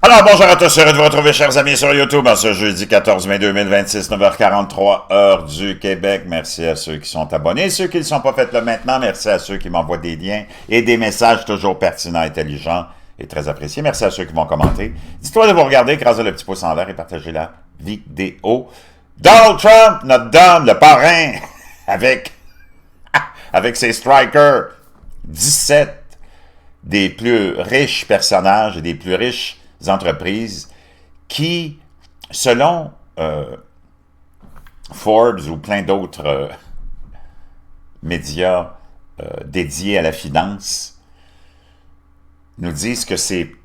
Alors, bonjour à tous, heureux de vous retrouver, chers amis, sur YouTube, en ce jeudi 14 mai 2026, 9h43, heure du Québec. Merci à ceux qui sont abonnés, ceux qui ne le sont pas, faites-le maintenant. Merci à ceux qui m'envoient des liens et des messages toujours pertinents, intelligents et très appréciés. Merci à ceux qui vont commenter. Dites-toi de vous regarder, écrasez le petit pouce en l'air et partagez la vidéo. Donald Trump, notre dame, le parrain, avec ses strikers, 17 des plus riches personnages et des plus riches entreprises qui, selon Forbes ou plein d'autres médias dédiés à la finance, nous disent que ces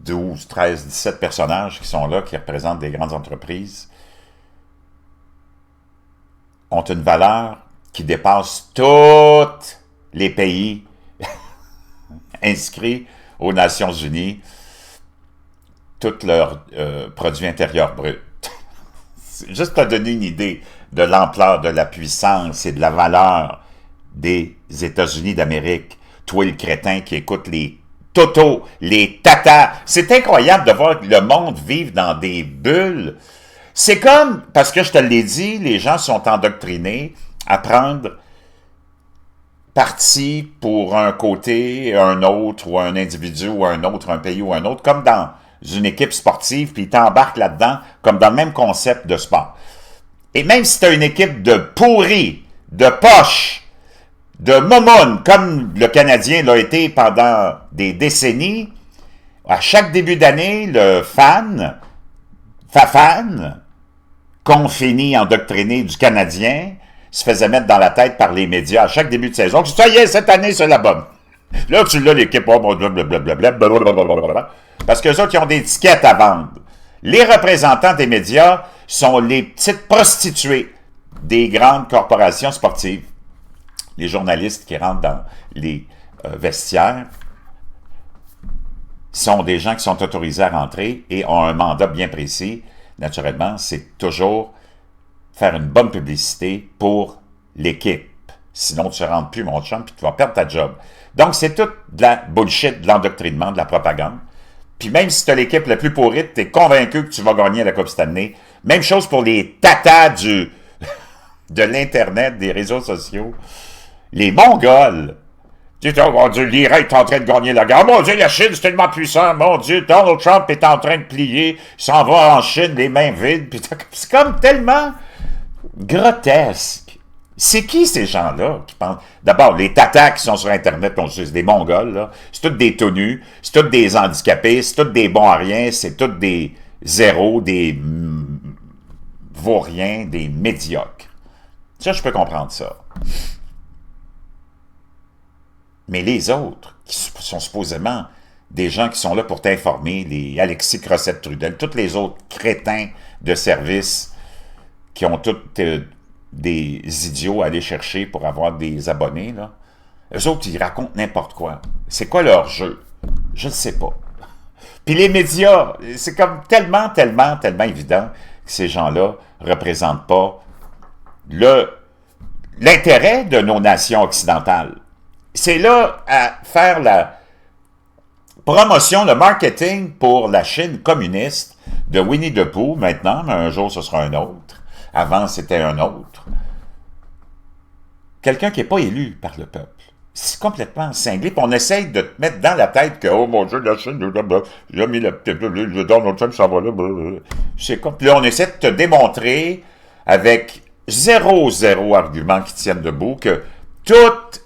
12, 13, 17 personnages qui sont là, qui représentent des grandes entreprises, ont une valeur qui dépasse tous les pays inscrits aux Nations Unies, tout leur produit intérieur brut. Juste pour donner une idée de l'ampleur, de la puissance et de la valeur des États-Unis d'Amérique. Toi, le crétin qui écoute les totos, les tatas. C'est incroyable de voir le monde vivre dans des bulles. C'est comme, parce que je te l'ai dit, les gens sont endoctrinés à prendre parti pour un côté, un autre, ou un individu, ou un autre, un pays, ou un autre, comme dans une équipe sportive, puis ils t'embarquent là-dedans, comme dans le même concept de sport. Et même si tu as une équipe de pourris, de poches, de momounes, comme le Canadien l'a été pendant des décennies, à chaque début d'année, le fan, qu'on finit endoctriné du Canadien, se faisait mettre dans la tête par les médias à chaque début de saison. Ça y est, cette année, c'est la bonne. Là, tu l'as, l'équipe, blablabla, parce qu'eux autres, ils ont des tickets à vendre. Les représentants des médias sont les petites prostituées des grandes corporations sportives. Les journalistes qui rentrent dans les vestiaires sont des gens qui sont autorisés à rentrer et ont un mandat bien précis. Naturellement, c'est toujours faire une bonne publicité pour l'équipe. Sinon, tu ne rentres plus, mon chum, puis tu vas perdre ta job. Donc, c'est tout de la bullshit, de l'endoctrinement, de la propagande. Puis même si tu as l'équipe la plus pourrite, tu es convaincu que tu vas gagner la Coupe cette année. Même chose pour les tatas de l'Internet, des réseaux sociaux. Les Mongols. Tu dis, oh mon Dieu, l'Iran est en train de gagner la guerre. Oh mon Dieu, la Chine, c'est tellement puissant. Mon Dieu, Donald Trump est en train de plier. Il s'en va en Chine, les mains vides. Puis c'est comme tellement grotesque. C'est qui ces gens-là qui pensent? D'abord, les tatas qui sont sur Internet, c'est des Mongols, là. C'est tous des tout nus, c'est tous des handicapés, c'est tous des bons à rien, c'est tous des zéros, des vauriens, des médiocres. Ça, je peux comprendre ça. Mais les autres, qui sont supposément des gens qui sont là pour t'informer, les Alexis Crossette-Trudel, tous les autres crétins de service qui ont toutes des idiots à aller chercher pour avoir des abonnés, là. Eux autres, ils racontent n'importe quoi. C'est quoi leur jeu? Je ne sais pas. Puis les médias, c'est comme tellement évident que ces gens-là ne représentent pas l'intérêt de nos nations occidentales. C'est là à faire la promotion, le marketing pour la Chine communiste de Winnie the Pooh maintenant, mais un jour ce sera un autre. Avant, c'était un autre. Quelqu'un qui n'est pas élu par le peuple. C'est complètement cinglé. Puis on essaye de te mettre dans la tête que, oh mon Dieu, la Chine, j'ai mis le Donald Trump, ça va là. C'est comme. Puis là, on essaie de te démontrer, avec zéro argument qui tienne debout, que toute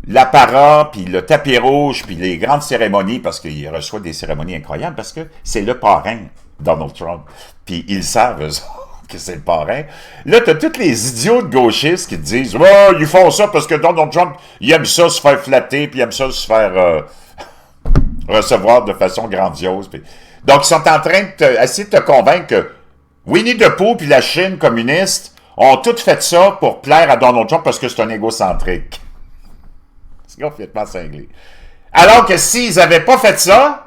l'apparat, puis le tapis rouge, puis les grandes cérémonies, parce qu'il reçoit des cérémonies incroyables, parce que c'est le parrain, Donald Trump. Puis ils savent, eux autres, que c'est le parrain. Là, t'as tous les idiots de gauchistes qui te disent « Oh, ils font ça parce que Donald Trump, il aime ça se faire flatter, puis il aime ça se faire recevoir de façon grandiose. » Donc, ils sont en train d'essayer de te convaincre que Winnie the Pooh puis la Chine communiste ont toutes fait ça pour plaire à Donald Trump parce que c'est un égocentrique. C'est complètement cinglé. Alors que s'ils n'avaient pas fait ça,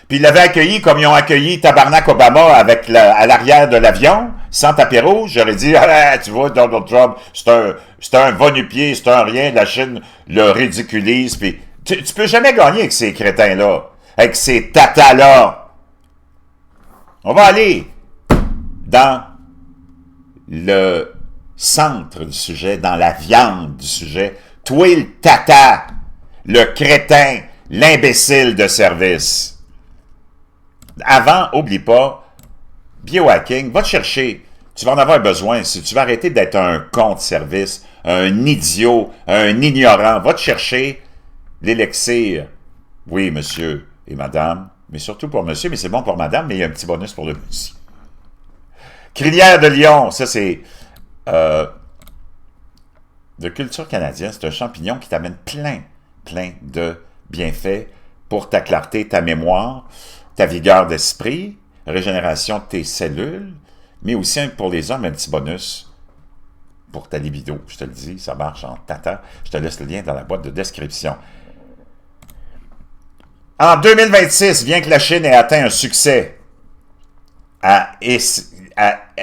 puis ils l'avaient accueilli comme ils ont accueilli Tabarnak Obama avec à l'arrière de l'avion, sans tapis rouge, j'aurais dit, ah, tu vois, Donald Trump, c'est un va-nu-pied, c'est un rien, la Chine le ridiculise, puis tu peux jamais gagner avec ces crétins-là. avec ces tatas-là. On va aller dans le centre du sujet, dans la viande du sujet. Toi, le tata, le crétin, l'imbécile de service. Avant, oublie pas, biohacking, va te chercher. Tu vas en avoir besoin. Si tu veux arrêter d'être un con de service, un idiot, un ignorant, va te chercher l'élixir. Oui, monsieur et madame, mais surtout pour monsieur, mais c'est bon pour madame, mais il y a un petit bonus pour le monsieur. Crinière de lion, ça c'est de culture canadienne. C'est un champignon qui t'amène plein de bienfaits pour ta clarté, ta mémoire, ta vigueur d'esprit, régénération de tes cellules, mais aussi pour les hommes, un petit bonus pour ta libido. Je te le dis, ça marche en tata. Je te laisse le lien dans la boîte de description. En 2026, bien que la Chine ait atteint un succès à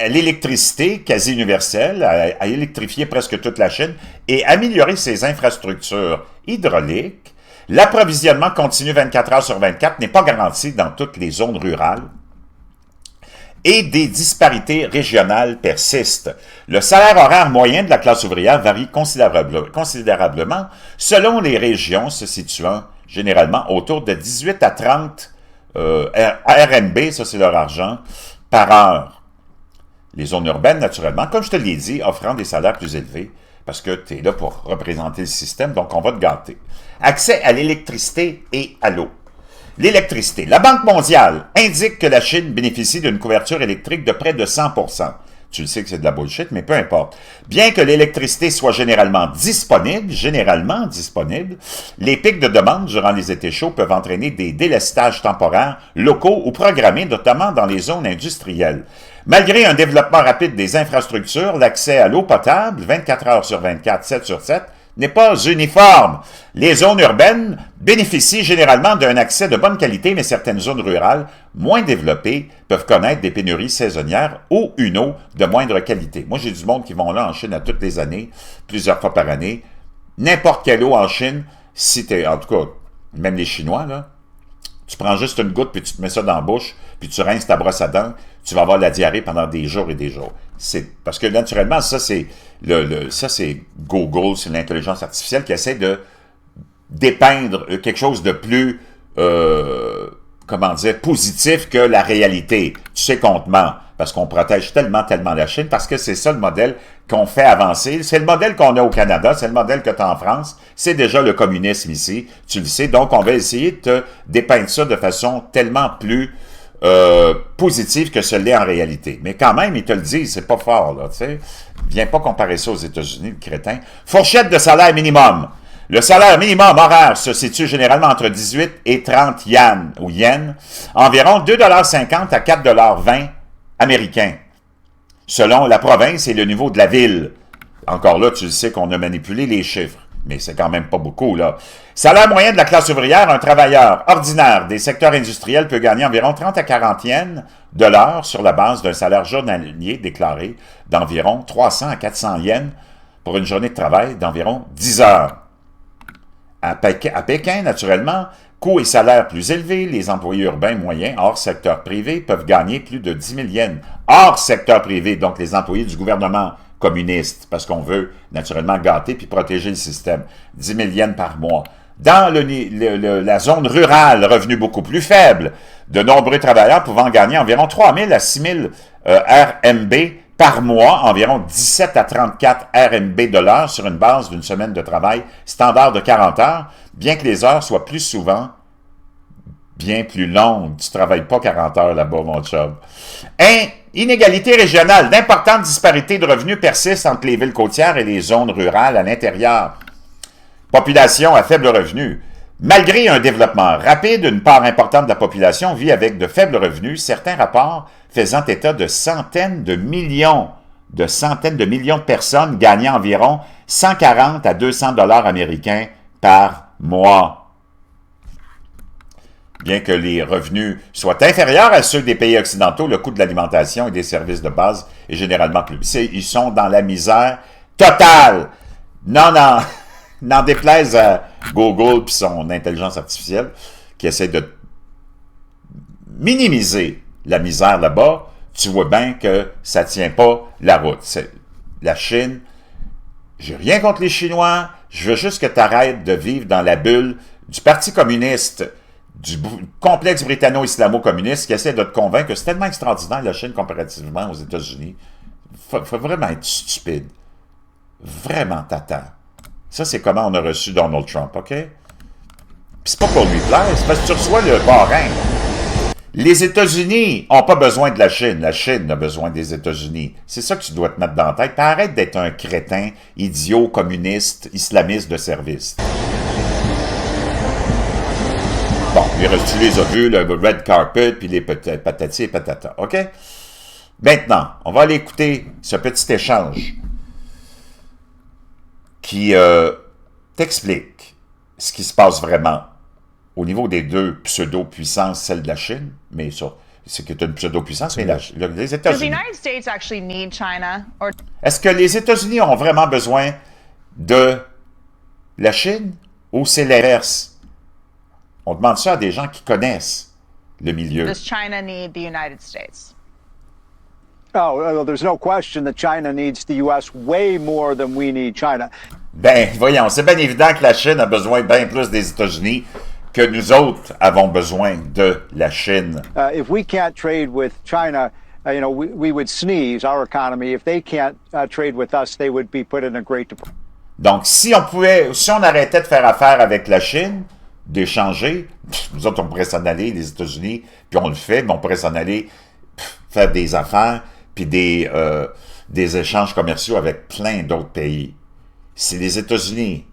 l'électricité quasi universelle, à électrifier presque toute la Chine et améliorer ses infrastructures hydrauliques, l'approvisionnement continu 24 heures sur 24 n'est pas garanti dans toutes les zones rurales et des disparités régionales persistent. Le salaire horaire moyen de la classe ouvrière varie considérablement selon les régions se situant généralement autour de 18 à 30 RMB, ça c'est leur argent, par heure. Les zones urbaines, naturellement, comme je te l'ai dit, offrant des salaires plus élevés, parce que tu es là pour représenter le système, donc on va te gâter. Accès à l'électricité et à l'eau. L'électricité. La Banque mondiale indique que la Chine bénéficie d'une couverture électrique de près de 100%. Tu le sais que c'est de la bullshit, mais peu importe. Bien que l'électricité soit généralement disponible, les pics de demande durant les étés chauds peuvent entraîner des délestages temporaires, locaux ou programmés, notamment dans les zones industrielles. Malgré un développement rapide des infrastructures, l'accès à l'eau potable, 24 heures sur 24, 7 sur 7, n'est pas uniforme. Les zones urbaines bénéficient généralement d'un accès de bonne qualité, mais certaines zones rurales, moins développées, peuvent connaître des pénuries saisonnières ou une eau de moindre qualité. Moi, j'ai du monde qui vont là en Chine à toutes les années, plusieurs fois par année. N'importe quelle eau en Chine, si t'es, en tout cas, même les Chinois, là, tu prends juste une goutte, puis tu te mets ça dans la bouche, puis tu rinces ta brosse à dents, tu vas avoir la diarrhée pendant des jours et des jours. C'est parce que naturellement, ça c'est Google, c'est l'intelligence artificielle qui essaie de dépeindre quelque chose de plus, comment dire, positif que la réalité. Tu sais qu'on te ment, parce qu'on protège tellement la Chine, parce que c'est ça le modèle qu'on fait avancer. C'est le modèle qu'on a au Canada, c'est le modèle que tu as en France, c'est déjà le communisme ici, tu le sais. Donc, on va essayer de te dépeindre ça de façon tellement plus positive que ce l'est en réalité. Mais quand même, ils te le disent, c'est pas fort, là, tu sais. Viens pas comparer ça aux États-Unis, le crétin. Fourchette de salaire minimum. Le salaire minimum horaire se situe généralement entre 18 et 30 yens, environ 2,50 à 4,20 américains, selon la province et le niveau de la ville. Encore là, tu le sais qu'on a manipulé les chiffres, mais c'est quand même pas beaucoup, là. Salaire moyen de la classe ouvrière, un travailleur ordinaire des secteurs industriels peut gagner environ 30 à 40 yens de l'heure sur la base d'un salaire journalier déclaré d'environ 300 à 400 yens pour une journée de travail d'environ 10 heures. À Pékin, naturellement, coûts et salaires plus élevés, les employés urbains moyens hors secteur privé peuvent gagner plus de 10 000 yens. Hors secteur privé, donc les employés du gouvernement communiste, parce qu'on veut naturellement gâter puis protéger le système. 10 000 yens par mois. Dans la zone rurale, revenu beaucoup plus faible, de nombreux travailleurs pouvant gagner environ 3 000 à 6 000 RMB par mois, environ 17 à 34 RMB de l'heure sur une base d'une semaine de travail standard de 40 heures, bien que les heures soient plus souvent bien plus longues. Tu ne travailles pas 40 heures là-bas, mon chum. Inégalité régionale. D'importantes disparités de revenus persistent entre les villes côtières et les zones rurales à l'intérieur. Population à faible revenu. Malgré un développement rapide, une part importante de la population vit avec de faibles revenus, certains rapports faisant état de centaines de millions de personnes gagnant environ 140 à 200 dollars américains par mois. Bien que les revenus soient inférieurs à ceux des pays occidentaux, le coût de l'alimentation et des services de base est généralement plus. Ils sont dans la misère totale. N'en déplaise à Google et son intelligence artificielle qui essaie de minimiser la misère là-bas, tu vois bien que ça ne tient pas la route. La Chine, j'ai rien contre les Chinois, je veux juste que tu arrêtes de vivre dans la bulle du Parti communiste, du complexe britanno-islamo-communiste qui essaie de te convaincre que c'est tellement extraordinaire la Chine comparativement aux États-Unis. Faut vraiment être stupide. Vraiment tata. Ça, c'est comment on a reçu Donald Trump, OK? Puis c'est pas pour lui plaire, c'est parce que tu reçois le parrain. Les États-Unis n'ont pas besoin de la Chine a besoin des États-Unis. C'est ça que tu dois te mettre dans la tête. Puis arrête d'être un crétin, idiot, communiste, islamiste de service. Bon, il reçu les a vus, le red carpet, puis les patati et patata, OK? Maintenant, on va aller écouter ce petit échange qui t'explique ce qui se passe vraiment au niveau des deux pseudo-puissances, celle de la Chine, mais ça, c'est que tu as une pseudo-puissance, mais les États-Unis. Est-ce que les États-Unis ont vraiment besoin de la Chine ou c'est l'inverse? On demande ça à des gens qui connaissent le milieu. Does China need the United States? Oh, well, there's no question that China needs the U.S. way more than we need China. Ben, voyons, c'est bien évident que la Chine a besoin bien plus des États-Unis que nous autres avons besoin de la Chine. If we can't trade with China, we would sneeze, our economy. If they can't trade with us, they would be put in a great depression. Donc, si on arrêtait de faire affaire avec la Chine, d'échanger, nous autres, on pourrait s'en aller, les États-Unis, puis on le fait, mais on pourrait s'en aller faire des affaires, puis des échanges commerciaux avec plein d'autres pays. Si les États-Unis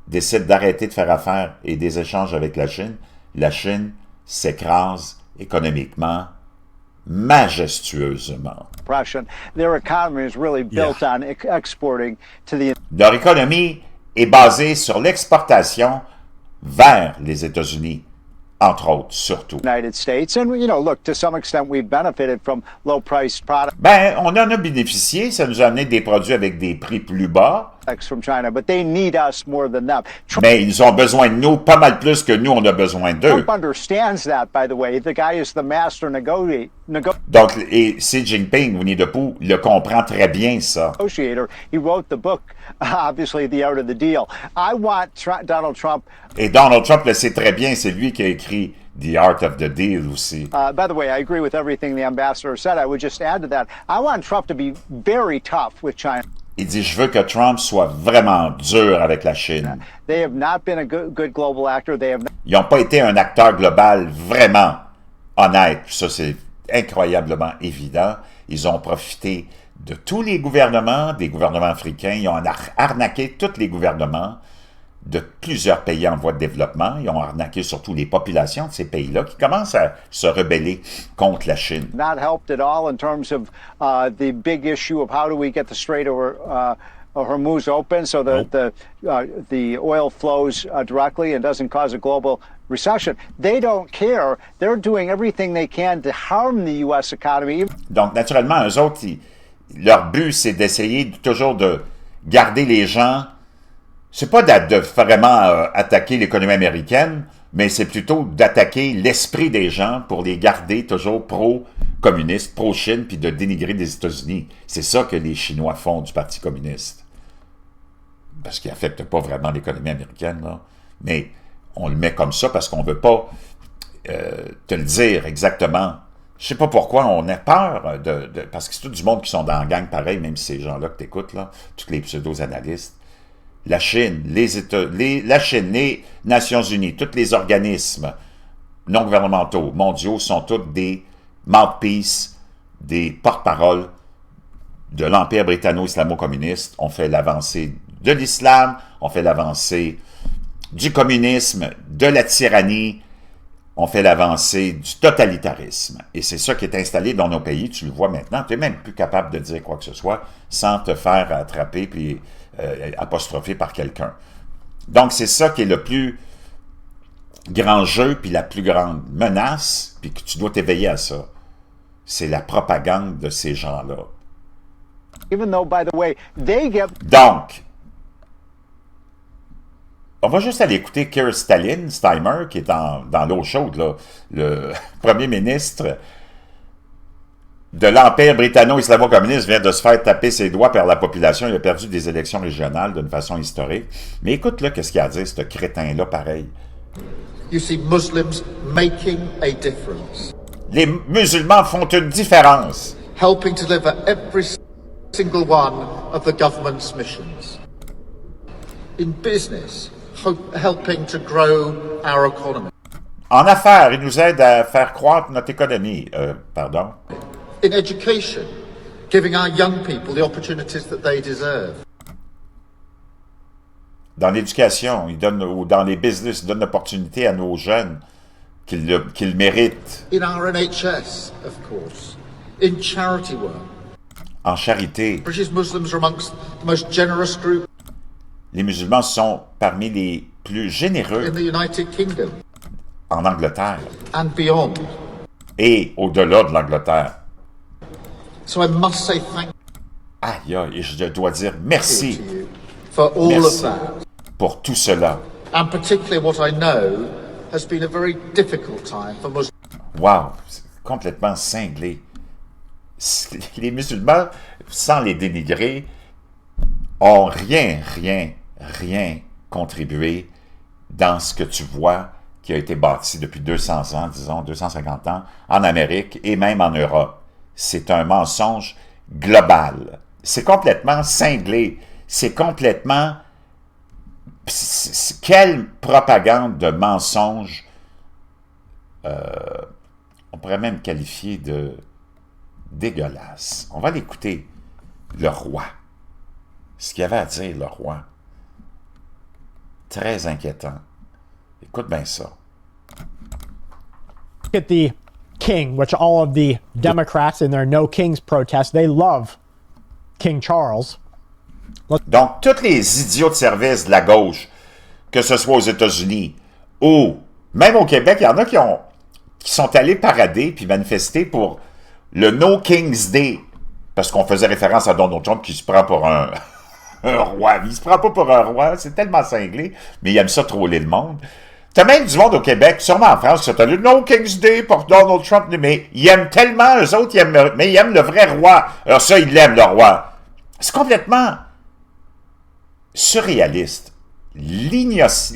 décident d'arrêter de faire affaire et des échanges avec la Chine s'écrase économiquement, majestueusement. Their economy is really built on exporting to the... Leur économie est basée sur l'exportation vers les États-Unis, entre autres, surtout. United States, and look, to some extent, we've benefited from low-priced products. Ben, on en a bénéficié, ça nous a amené des produits avec des prix plus bas. From China, but they need us more than them. Mais ils ont besoin de nous pas mal plus que nous, on a besoin d'eux. Trump understands that, by the way. The guy is the master negotiator. Donc, et Xi Jinping, Winnie the Pooh, le comprend très bien, ça. He wrote the book, obviously, The Art of the Deal. I want Donald Trump... Et Donald Trump le sait très bien, c'est lui qui a écrit The Art of the Deal aussi. By the way, I agree with everything the ambassador said. I would just add to that. I want Trump to be very tough with China. Il dit, je veux que Trump soit vraiment dur avec la Chine. They have not been a good global actor. Ils n'ont pas été un acteur global vraiment honnête. Ça, c'est incroyablement évident. Ils ont profité de tous les gouvernements, des gouvernements africains. Ils ont arnaqué tous les gouvernements de plusieurs pays en voie de développement. Ils ont arnaqué surtout les populations de ces pays-là qui commencent à se rebeller contre la Chine. Not helped at all in terms of the big issue of how do we get the Strait of Hormuz open so that the oil flows directly and doesn't cause a global recession. They don't care. They're doing everything they can to harm the U.S. economy. Donc, naturellement, eux autres, leur but, c'est d'essayer toujours de garder les gens. C'est pas de vraiment attaquer l'économie américaine, mais c'est plutôt d'attaquer l'esprit des gens pour les garder toujours pro-communistes, pro-Chine, puis de dénigrer les États-Unis. C'est ça que les Chinois font du Parti communiste. Parce qu'il n'affecte pas vraiment l'économie américaine, là. Mais on le met comme ça parce qu'on ne veut pas te le dire exactement. Je sais pas pourquoi on a peur parce que c'est tout du monde qui sont dans la gang pareil, même si ces gens-là que tu écoutes, là, tous les pseudo-analystes. La Chine, la Chine, les Nations Unies, tous les organismes non gouvernementaux mondiaux sont tous des mouthpieces, des porte-paroles de l'Empire britanno-islamo-communiste. On fait l'avancée de l'islam, on fait l'avancée du communisme, de la tyrannie, on fait l'avancée du totalitarisme. Et c'est ça qui est installé dans nos pays, tu le vois maintenant, tu n'es même plus capable de dire quoi que ce soit sans te faire attraper puis apostropher par quelqu'un. Donc c'est ça qui est le plus grand jeu puis la plus grande menace, puis que tu dois t'éveiller à ça. C'est la propagande de ces gens-là. Even though, by the way, they get... Donc, on va juste aller écouter Keir Steimer, qui est dans l'eau chaude, là, le premier ministre de l'Empire britanno-islamo-communiste vient de se faire taper ses doigts par la population. Il a perdu des élections régionales d'une façon historique. Mais écoute là, qu'est-ce qu'il a à dire, ce crétin-là, pareil. You see Muslims making a difference. Les musulmans font une différence. Helping to deliver every single one of the government's missions. In business, helping to grow our economy. En affaires, ils nous aident à faire croître notre économie. Pardon. In education, giving our young people the opportunities that they deserve. Dans l'éducation, ou dans les business, ils donnent l'opportunité à nos jeunes qu'ils méritent. In our NHS, of course. In charity work. En charité. British Muslims are amongst the most generous group. Les musulmans sont parmi les plus généreux in the United Kingdom. En Angleterre. And beyond. Et au-delà de l'Angleterre. So I must say thank Aïe, et je dois dire merci. you for all Merci of that. pour tout cela. And particularly what I know has been a very difficult time for Muslims. Wow, c'est complètement cinglé. Les musulmans, sans les dénigrer, ont rien contribué dans ce que tu vois qui a été bâti depuis 200 ans, disons 250 ans, en Amérique et même en Europe. C'est un mensonge global. C'est complètement cinglé. C'est complètement... Quelle propagande de mensonge on pourrait même qualifier de dégueulasse. On va l'écouter. Le roi. Ce qu'il avait à dire, le roi. Très inquiétant. Écoute bien ça. Look at the king, which all of the Democrats in their No Kings protest, they love King Charles. Donc, tous les idiots de service de la gauche, que ce soit aux États-Unis ou même au Québec, il y en a qui sont allés parader puis manifester pour le No King's Day, parce qu'on faisait référence à Donald Trump qui se prend pour un roi. Il se prend pas pour un roi, c'est tellement cinglé, mais il aime ça troller le monde. T'as même du monde au Québec, sûrement en France, qui sont allés No King's Day pour Donald Trump, mais ils aiment tellement, eux autres, mais ils aiment le vrai roi. Alors ça, ils l'aiment, le roi. C'est complètement surréaliste. L'ignorance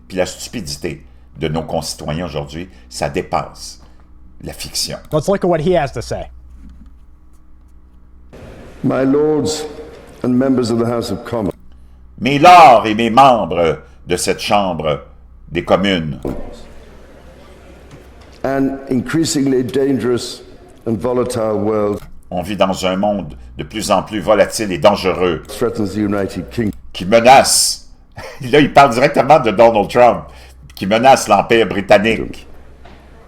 puis la stupidité de nos concitoyens aujourd'hui, ça dépasse la fiction. Let's look at what he has to say. My lords and members of the House of Commons. Mes lords et mes membres de cette Chambre des communes. An increasingly dangerous and volatile world On vit dans un monde de plus en plus volatile et dangereux threatens the United Kingdom. qui menace, là il parle directement de Donald Trump, qui menace l'Empire britannique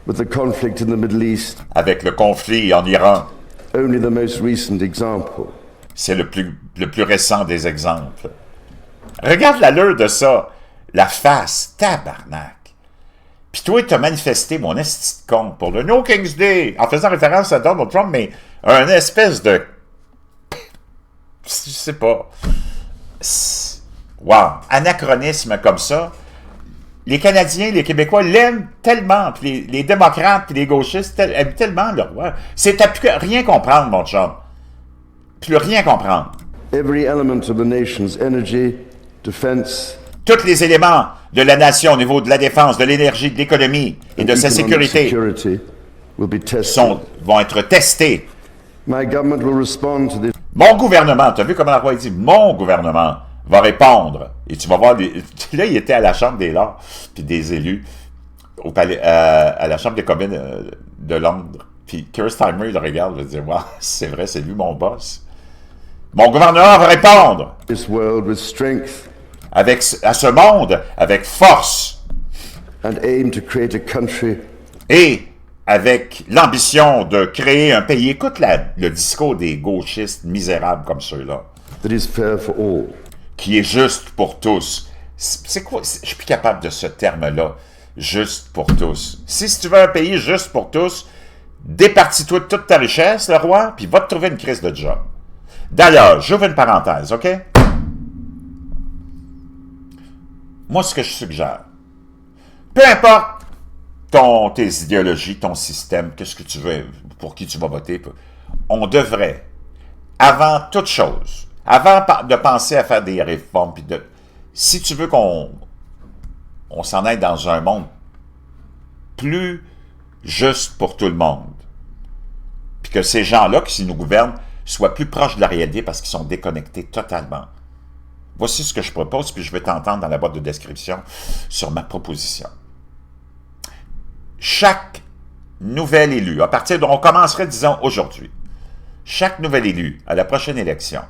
With the conflict in the Middle East, avec le conflit en Iran. only the most recent example. C'est le plus récent des exemples. Regarde l'allure de ça. La face, tabarnak. Puis toi, tu as manifesté, mon esti de con, pour le No King's Day, en faisant référence à Donald Trump, mais un espèce de... Je sais pas. Wow. Anachronisme comme ça. Les Canadiens, les Québécois l'aiment tellement, puis les démocrates, puis les gauchistes aiment tellement le roi. C'est à plus rien comprendre, mon chum. Plus rien comprendre. Every element of the nation's energy, defense, Tous les éléments de la nation au niveau de la défense, de l'énergie, de l'économie et de sa economic sécurité security will be tested. vont être testés. My government will respond to this Mon gouvernement, tu as vu comment la roi dit, mon gouvernement va répondre. Et tu vas voir, là, il était à la Chambre des Lords, puis des élus, au palais, à la Chambre des communes de Londres. Puis Keir Starmer, il le regarde, il va dire, wow, c'est vrai, c'est lui mon boss. Mon gouvernement va répondre world with strength à ce monde avec force and aim to create a country et avec l'ambition de créer un pays. Écoute le discours des gauchistes misérables comme ceux-là, that is fair for all. qui est juste pour tous. C'est quoi? Je suis plus capable de ce terme-là. Juste pour tous. Si tu veux un pays juste pour tous, départis-toi de toute ta richesse, le roi, puis va te trouver une crise de job. D'ailleurs, j'ouvre une parenthèse, OK? moi, ce que je suggère, peu importe tes idéologies, ton système, qu'est-ce que tu veux, pour qui tu vas voter, on devrait, avant toute chose, avant de penser à faire des réformes, si tu veux qu'on s'en aille dans un monde plus juste pour tout le monde, puis que ces gens-là qui nous gouvernent soient plus proches de la réalité parce qu'ils sont déconnectés totalement. Voici ce que je propose, puis je vais t'entendre dans la boîte de description sur ma proposition. Chaque nouvel élu, à partir on commencerait, disons, aujourd'hui, chaque nouvel élu, à la prochaine élection,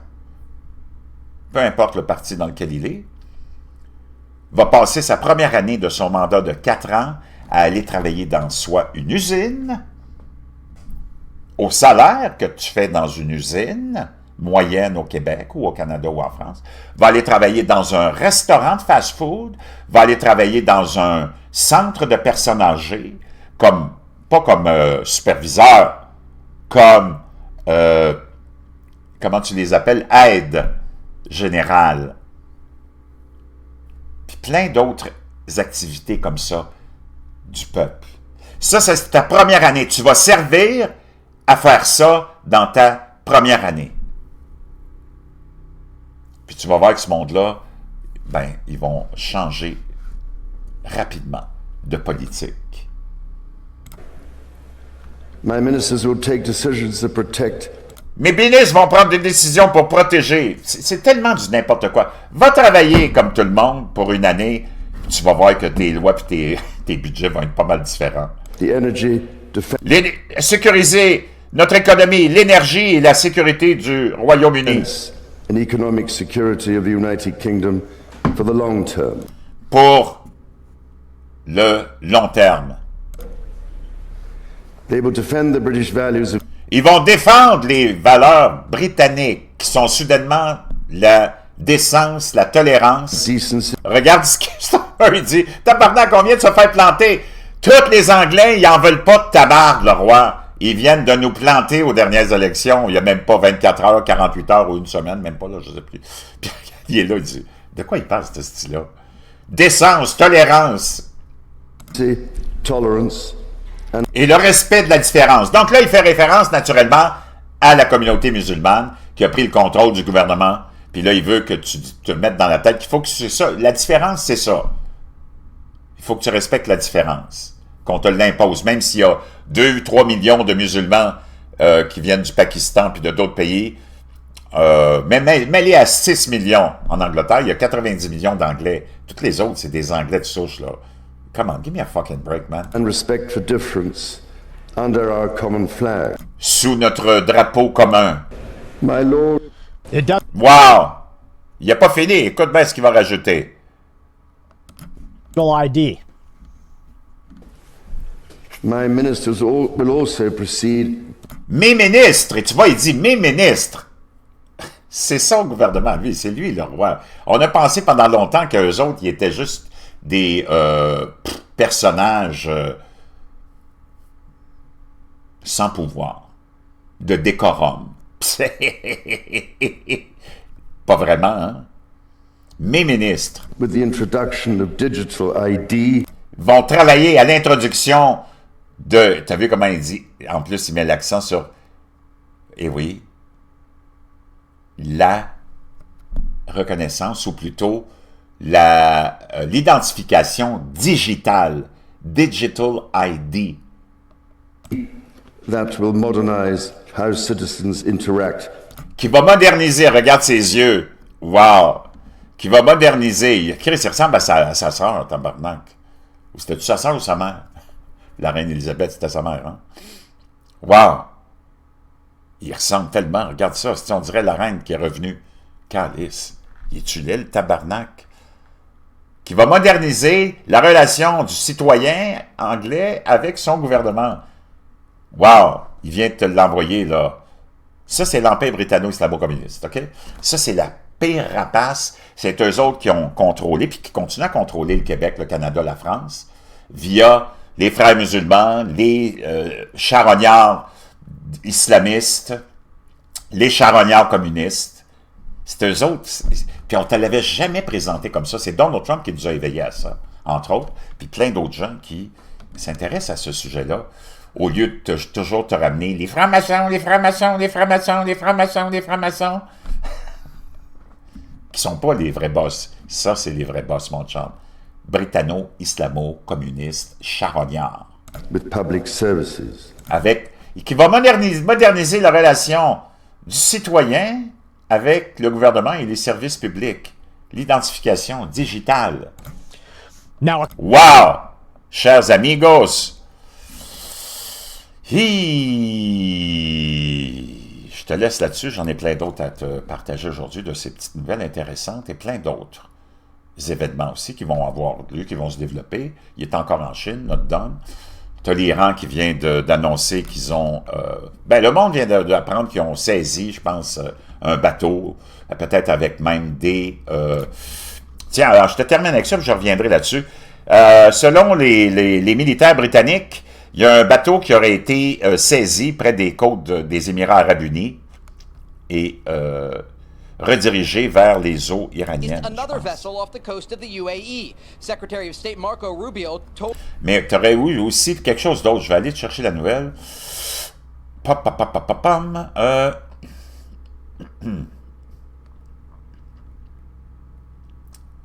peu importe le parti dans lequel il est, va passer sa première année de son mandat de 4 ans à aller travailler dans soit une usine, au salaire que tu fais dans une usine moyenne au Québec ou au Canada ou en France, va aller travailler dans un restaurant de fast-food, va aller travailler dans un centre de personnes âgées, pas comme superviseur, comme, comment tu les appelles, aide générale, puis plein d'autres activités comme ça du peuple. Ça, c'est ta première année. Tu vas servir à faire ça dans ta première année. Puis tu vas voir que ce monde-là, ben, ils vont changer rapidement de politique. My ministers will take decisions to protect. Mes ministres vont prendre des décisions pour protéger. C'est tellement du n'importe quoi. Va travailler comme tout le monde pour une année, tu vas voir que tes lois et tes budgets vont être pas mal différents. The energy, defense, Sécuriser notre économie, l'énergie et la sécurité du Royaume-Uni and economic security of the United Kingdom for the long term. pour le long terme. They will defend the British values of Ils vont défendre les valeurs britanniques qui sont soudainement la décence, la tolérance. decency, Regarde ce qu'il dit. Tabarnak, on vient de se faire planter. Tous les Anglais, ils en veulent pas de tabarde, le roi. Ils viennent de nous planter aux dernières élections. Il n'y a même pas 24 heures, 48 heures ou une semaine, même pas là, je ne sais plus. Puis il est là, il dit, de quoi il parle, ce style-là? Décence, tolérance tolerance, et le respect de la différence. Donc là, il fait référence naturellement à la communauté musulmane qui a pris le contrôle du gouvernement. Puis là, il veut que tu te mettes dans la tête qu'il faut que c'est ça. La différence, c'est ça. Il faut que tu respectes la différence. Qu'on te l'impose. Même s'il y a 2-3 millions de musulmans qui viennent du Pakistan puis de d'autres pays. Mais à 6 millions en Angleterre, il y a 90 millions d'Anglais. Toutes les autres, c'est des Anglais de souche, là. Come on, give me a fucking break, man. and respect for difference under our common flag. Sous notre drapeau commun. My lord, It does Wow! Il n'a pas fini. Écoute bien ce qu'il va rajouter. ID. my ministers will also proceed Mes ministres, et tu vois, il dit mes ministres. C'est son gouvernement, lui, c'est lui le roi. On a pensé pendant longtemps qu'eux autres, ils étaient juste des personnages sans pouvoir, de décorum. Pas vraiment, hein? Mes ministres with the introduction of digital ID vont travailler à l'introduction de... T'as vu comment il dit? En plus, il met l'accent sur... Eh oui, la reconnaissance, ou plutôt l'identification digitale, Digital ID, that will modernize how citizens interact qui va moderniser, regarde ses yeux, wow, qui va moderniser, Chris, il ressemble à sa sœur, tabarnak. Ou c'était-tu sa sœur ou sa mère? La reine Élisabeth, c'était sa mère, hein? Wow! Il ressemble tellement, regarde ça, on dirait la reine qui est revenue. Calice, il est-tu laid, le tabarnak? Qui va moderniser la relation du citoyen anglais avec son gouvernement. Wow! Il vient de te l'envoyer, là. Ça, c'est l'Empire britanno-islamo-communiste, OK? Ça, c'est la pire rapace. C'est eux autres qui ont contrôlé, puis qui continuent à contrôler le Québec, le Canada, la France, via les frères musulmans, les charognards islamistes, les charognards communistes. C'est eux autres. Puis on ne te l'avait jamais présenté comme ça. C'est Donald Trump qui nous a éveillés à ça, entre autres. Puis plein d'autres gens qui s'intéressent à ce sujet-là, au lieu de toujours te ramener les francs-maçons, les francs-maçons, les francs-maçons, les francs-maçons, les francs-maçons, qui sont pas les vrais boss. Ça, c'est les vrais boss, mon chum. Britanno-islamo-communistes charognards. with public services. Qui va moderniser la relation du citoyen avec le gouvernement et les services publics. L'identification digitale. Now, Wow! Chers amigos, je te laisse là-dessus, j'en ai plein d'autres à te partager aujourd'hui, de ces petites nouvelles intéressantes et plein d'autres événements aussi qui vont avoir lieu, qui vont se développer. Il est encore en Chine, notre Don. Tu as l'Iran qui vient d'annoncer qu'ils ont... le monde vient d'apprendre qu'ils ont saisi, je pense, un bateau, peut-être avec même des... Tiens, alors je te termine avec ça, puis je reviendrai là-dessus. Selon les militaires britanniques, il y a un bateau qui aurait été saisi près des côtes des Émirats arabes unis et redirigé vers les eaux iraniennes. Mais tu aurais eu aussi quelque chose d'autre. Je vais aller te chercher la nouvelle.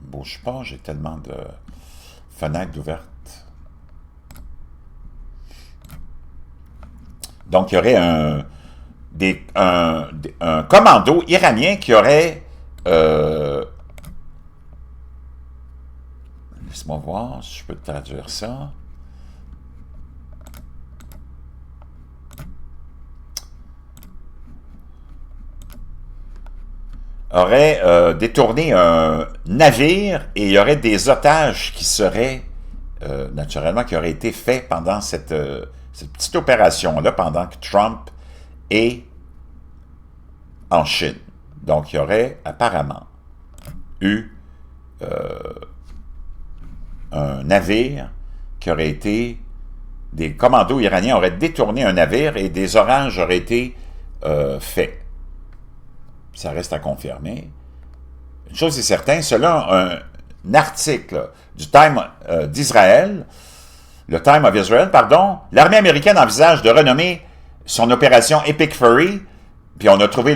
Bouge pas, j'ai tellement de fenêtres ouvertes. Donc, il y aurait un commando iranien qui aurait... laisse-moi voir si je peux te traduire ça. Aurait détourné un navire et il y aurait des otages qui seraient, naturellement, qui auraient été faits pendant cette petite opération-là, pendant que Trump est en Chine. Donc, il y aurait apparemment eu un navire qui aurait été... Des commandos iraniens auraient détourné un navire et des orages auraient été faits. Ça reste à confirmer. Une chose est certaine, selon un article du Time d'Israël, le Time of Israel, pardon, l'armée américaine envisage de renommer son opération Epic Fury, puis on a trouvé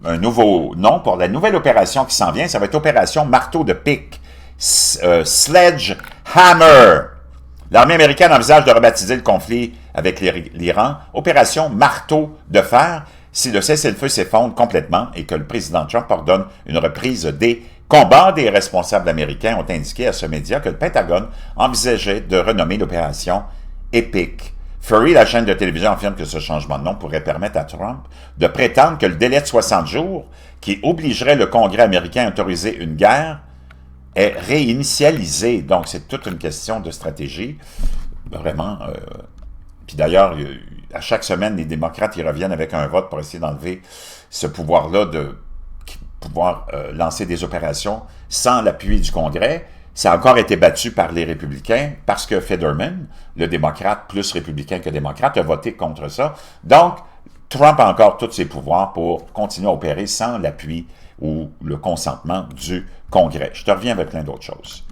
un nouveau nom pour la nouvelle opération qui s'en vient, ça va être Opération Marteau de Pique, Sledgehammer. L'armée américaine envisage de rebaptiser le conflit avec l'Iran Opération Marteau de Fer, si le cessez-le-feu s'effondre complètement et que le président Trump ordonne une reprise des combats. Des responsables américains ont indiqué à ce média que le Pentagone envisageait de renommer l'opération Epic Fury. La chaîne de télévision affirme que ce changement de nom pourrait permettre à Trump de prétendre que le délai de 60 jours, qui obligerait le Congrès américain à autoriser une guerre, est réinitialisé. Donc, c'est toute une question de stratégie. Vraiment. Puis d'ailleurs, à chaque semaine, les démocrates y reviennent avec un vote pour essayer d'enlever ce pouvoir-là de pouvoir lancer des opérations sans l'appui du Congrès. Ça a encore été battu par les républicains parce que Fetterman, le démocrate plus républicain que démocrate, a voté contre ça. Donc, Trump a encore tous ses pouvoirs pour continuer à opérer sans l'appui ou le consentement du Congrès. Je te reviens avec plein d'autres choses.